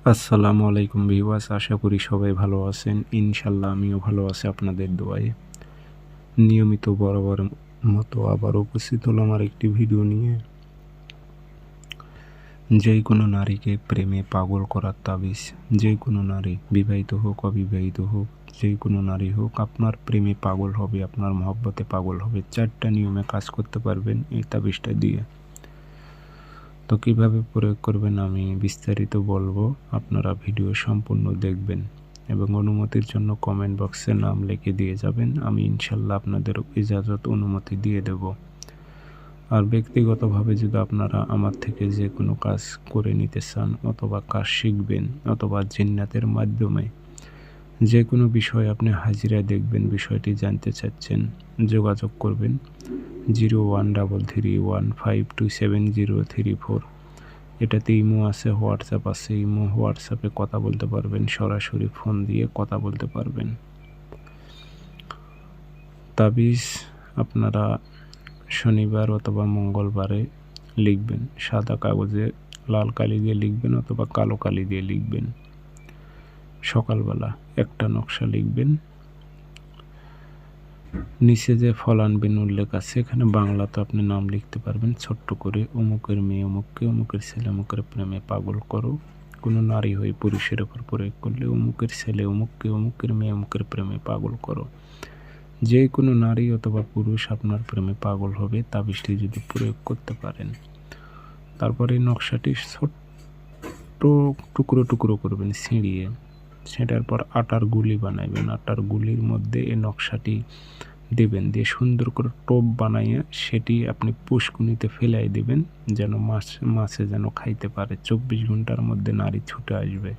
আসসালামু আলাইকুম ভিউয়ার্স, আশা করি সবাই ভালো আছেন। ইনশাল্লাহ আমিও ভালো আছি আপনাদের দোয়ায়। নিয়মিত বরাবর মতো আবার উপস্থিত হলাম আমার একটি ভিডিও নিয়ে। যে কোনো নারীকে প্রেমে পাগল করার তাবিজ। যে কোনো নারী, বিবাহিত হোক অবিবাহিত হোক, যে কোনো নারী হোক, আপনার প্রেমে পাগল হবে, আপনার মহব্বতে পাগল হবে। 4টা নিয়মে কাজ করতে পারবেন এই তাবিজটা দিয়ে। তো কীভাবে প্রয়োগ করবেন আমি বিস্তারিত বলবো, আপনারা ভিডিও সম্পূর্ণ দেখবেন এবং অনুমতির জন্য কমেন্ট বক্সে নাম লিখে দিয়ে যাবেন। আমি ইনশাল্লাহ আপনাদের ইজাজত অনুমতি দিয়ে দেব। আর ব্যক্তিগতভাবে যদি আপনারা আমার থেকে যে কোনো কাজ করে নিতে চান অথবা কাজ শিখবেন অথবা জিন্নাতের মাধ্যমে যে কোনো বিষয় আপনি হাজিরা দেখবেন, বিষয়টি জানতে চাচ্ছেন, যোগাযোগ করবেন 013315270034। এটাতে ইমো আছে, হোয়াটসঅ্যাপ আছে। ইমো হোয়াটসঅ্যাপে কথা বলতে পারবেন, সরাসরি ফোন দিয়ে কথা বলতে পারবেন। তাবিজ আপনারা শনিবার অথবা মঙ্গলবারে লিখবেন। সাদা কাগজে লাল কালি দিয়ে লিখবেন অথবা কালো কালি দিয়ে লিখবেন। সকালবেলা একটা নকশা লিখবেন। নিচে যে ফলানবিন উল্লেখ আছে এখানে বাংলাতে আপনি নাম লিখতে পারবেন ছোট্ট করে। অমুকের মেয়ে অমুককে, অমুকের ছেলে অমুকের প্রেমে পাগল করো। কোনো নারী হয়ে পুরুষের ওপর প্রয়োগ করলে অমুকের ছেলে অমুককে, অমুকের মেয়ে অমুকের প্রেমে পাগল করো। যে কোনো নারী অথবা পুরুষ আপনার প্রেমে পাগল হবে তাবিজটি যদি প্রয়োগ করতে পারেন। তারপরে নকশাটি ছোট্ট টুকরো টুকরো করবেন ছিঁড়িয়ে। সেটার পর আটার গুলি বানাইবেন। আটার গুলির মধ্যে এই নকশাটি দেবেন, দিয়ে সুন্দর করে টোপ বানাইয়া সেটি আপনি পুষ্কুনিতে ফেলাই দিবেন, যেন মাছে যেন খাইতে পারে। 24 ঘন্টার মধ্যে নারী ছুটে আসবে।